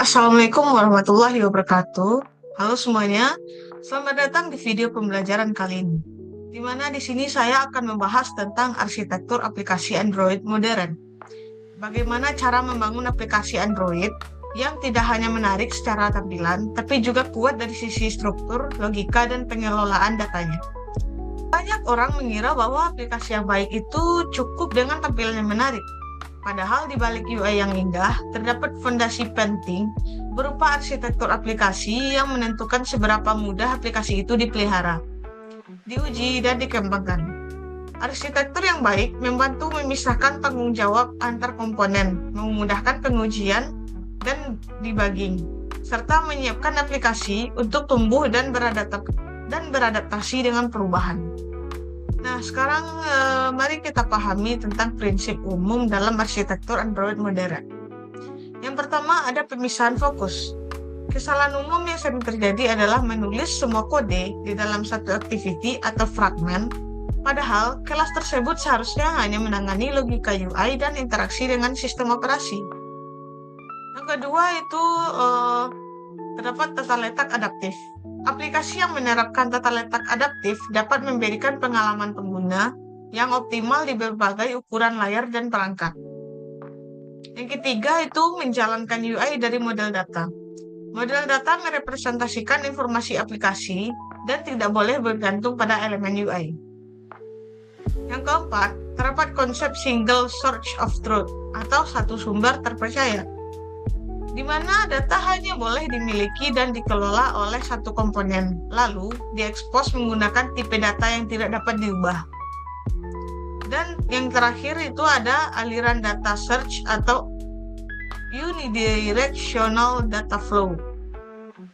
Assalamualaikum warahmatullahi wabarakatuh. Halo semuanya, selamat datang di video pembelajaran kali ini. Di mana di sini saya akan membahas tentang arsitektur aplikasi Android modern. Bagaimana cara membangun aplikasi Android yang tidak hanya menarik secara tampilan, tapi juga kuat dari sisi struktur, logika, dan pengelolaan datanya. Banyak orang mengira bahwa aplikasi yang baik itu cukup dengan tampilan yang menarik. Padahal di balik UI yang indah, terdapat fondasi penting berupa arsitektur aplikasi yang menentukan seberapa mudah aplikasi itu dipelihara, diuji, dan dikembangkan. Arsitektur yang baik membantu memisahkan tanggung jawab antar komponen, memudahkan pengujian dan debugging, serta menyiapkan aplikasi untuk tumbuh dan beradaptasi dengan perubahan. Nah, sekarang mari kita pahami tentang prinsip umum dalam arsitektur Android modern. Yang pertama ada pemisahan fokus. Kesalahan umum yang sering terjadi adalah menulis semua kode di dalam satu activity atau fragment, padahal kelas tersebut seharusnya hanya menangani logika UI dan interaksi dengan sistem operasi. Yang kedua itu terdapat tata letak adaptif. Aplikasi yang menerapkan tata letak adaptif dapat memberikan pengalaman pengguna yang optimal di berbagai ukuran layar dan perangkat. Yang ketiga itu menjalankan UI dari model data. Model data merepresentasikan informasi aplikasi dan tidak boleh bergantung pada elemen UI. Yang keempat, terdapat konsep single source of truth atau satu sumber terpercaya, di mana data hanya boleh dimiliki dan dikelola oleh satu komponen, lalu diekspos menggunakan tipe data yang tidak dapat diubah. Dan yang terakhir itu ada aliran data search atau unidirectional data flow,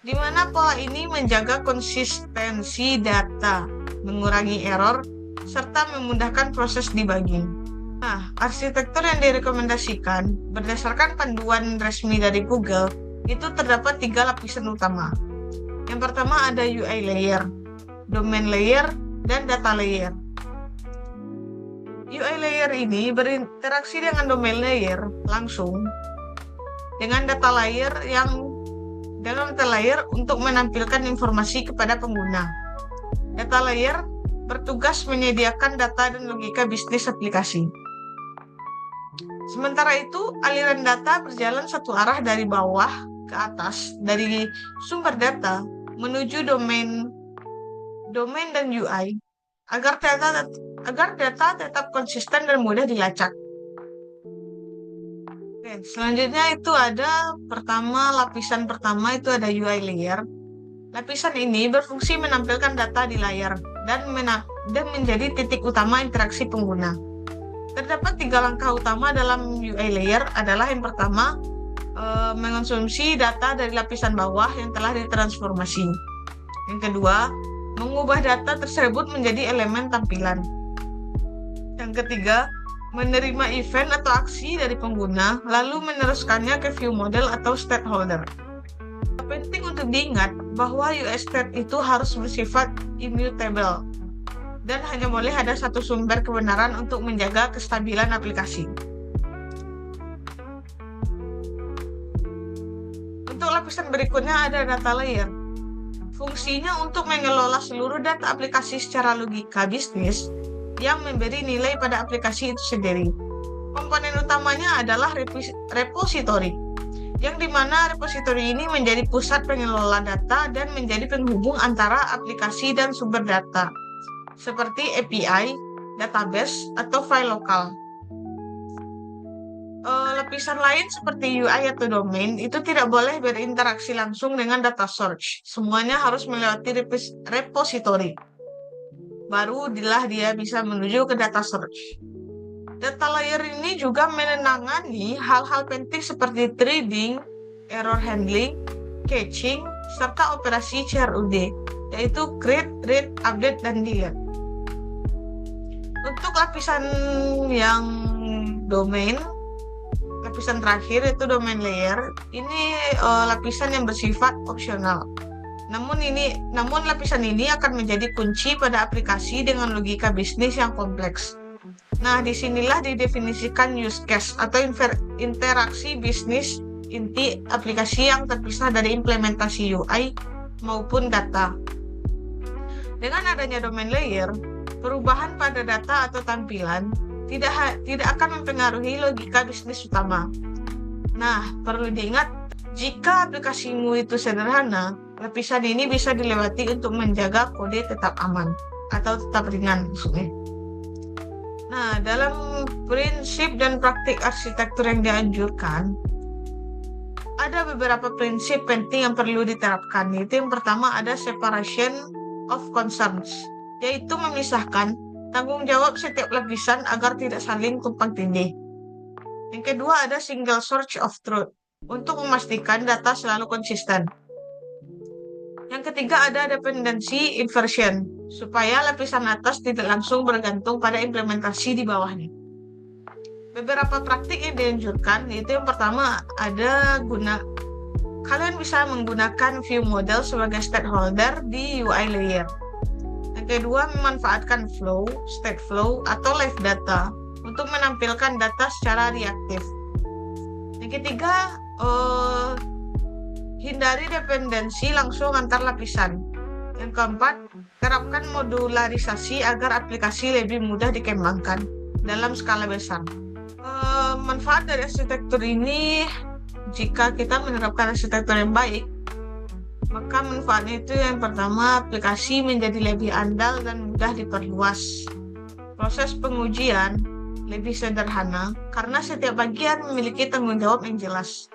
di mana pola ini menjaga konsistensi data, mengurangi error, serta memudahkan proses debugging. Nah, arsitektur yang direkomendasikan berdasarkan panduan resmi dari Google itu terdapat 3 lapisan utama. Yang pertama ada UI layer, domain layer, dan data layer. UI layer ini berinteraksi dengan domain layer langsung dengan data layer untuk menampilkan informasi kepada pengguna. Data layer bertugas menyediakan data dan logika bisnis aplikasi. Sementara itu, aliran data berjalan satu arah dari bawah ke atas, dari sumber data menuju domain dan UI, agar data tetap konsisten dan mudah dilacak. Oke, selanjutnya itu ada lapisan pertama itu ada UI layer. Lapisan ini berfungsi menampilkan data di layar dan menjadi titik utama interaksi pengguna. Terdapat 3 langkah utama dalam UI layer adalah yang pertama, mengonsumsi data dari lapisan bawah yang telah ditransformasi. Yang kedua, mengubah data tersebut menjadi elemen tampilan. Yang ketiga, menerima event atau aksi dari pengguna, lalu meneruskannya ke view model atau stakeholder. Penting untuk diingat bahwa UI state itu harus bersifat immutable dan hanya boleh ada satu sumber kebenaran untuk menjaga kestabilan aplikasi. Untuk lapisan berikutnya ada data layer. Fungsinya untuk mengelola seluruh data aplikasi secara logika bisnis yang memberi nilai pada aplikasi itu sendiri. Komponen utamanya adalah repository, yang dimana repository ini menjadi pusat pengelola data dan menjadi penghubung antara aplikasi dan sumber data, seperti API, database, atau file lokal. Lapisan lain seperti UI atau domain itu tidak boleh berinteraksi langsung dengan data source. Semuanya harus melewati repository. Barulah dia bisa menuju ke data source. Data layer ini juga menangani hal-hal penting seperti threading, error handling, caching, serta operasi CRUD, yaitu create, read, update, dan delete. Untuk lapisan yang domain, lapisan terakhir itu domain layer, ini lapisan yang bersifat opsional. Namun lapisan ini akan menjadi kunci pada aplikasi dengan logika bisnis yang kompleks. Nah, disinilah didefinisikan use case atau interaksi bisnis inti aplikasi yang terpisah dari implementasi UI maupun data. Dengan adanya domain layer, perubahan pada data atau tampilan tidak akan mempengaruhi logika bisnis utama. Nah, perlu diingat, jika aplikasimu itu sederhana, lapisan ini bisa dilewati untuk menjaga kode tetap aman atau tetap ringan maksudnya. Nah, dalam prinsip dan praktik arsitektur yang dianjurkan, ada beberapa prinsip penting yang perlu diterapkan. Yaitu yang pertama ada separation of concerns, yaitu memisahkan tanggung jawab setiap lapisan agar tidak saling tumpang tindih. Yang kedua ada single source of truth, untuk memastikan data selalu konsisten. Yang ketiga ada dependency inversion, supaya lapisan atas tidak langsung bergantung pada implementasi di bawahnya. Beberapa praktik yang dianjurkan, yaitu yang pertama ada kalian bisa menggunakan view model sebagai stakeholder di UI layer. Yang kedua, memanfaatkan flow, state flow, atau live data untuk menampilkan data secara reaktif. Yang ketiga, hindari dependensi langsung antar lapisan. Yang keempat, terapkan modularisasi agar aplikasi lebih mudah dikembangkan dalam skala besar. Manfaat dari arsitektur ini, jika kita menerapkan arsitektur yang baik, maka manfaatnya itu yang pertama, aplikasi menjadi lebih andal dan mudah diperluas. Proses pengujian lebih sederhana karena setiap bagian memiliki tanggung jawab yang jelas.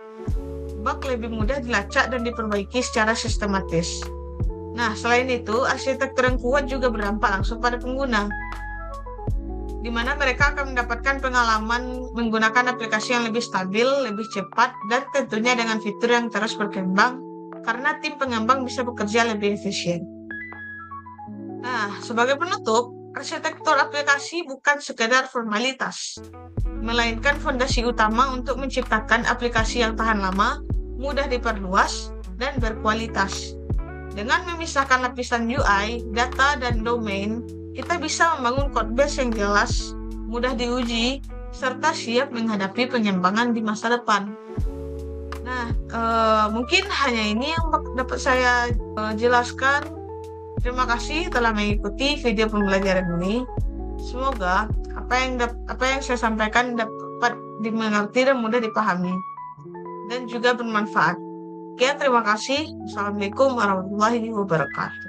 Bug lebih mudah dilacak dan diperbaiki secara sistematis. Nah, selain itu, arsitektur yang kuat juga berdampak langsung pada pengguna, di mana mereka akan mendapatkan pengalaman menggunakan aplikasi yang lebih stabil, lebih cepat, dan tentunya dengan fitur yang terus berkembang, karena tim pengembang bisa bekerja lebih efisien. Nah, sebagai penutup, arsitektur aplikasi bukan sekedar formalitas, melainkan fondasi utama untuk menciptakan aplikasi yang tahan lama, mudah diperluas, dan berkualitas. Dengan memisahkan lapisan UI, data, dan domain, kita bisa membangun codebase yang jelas, mudah diuji, serta siap menghadapi pengembangan di masa depan. Nah, mungkin hanya ini yang dapat saya jelaskan. Terima kasih telah mengikuti video pembelajaran ini. Semoga apa yang saya sampaikan dapat dimengerti dan mudah dipahami, dan juga bermanfaat. Sekian, terima kasih. Assalamualaikum warahmatullahi wabarakatuh.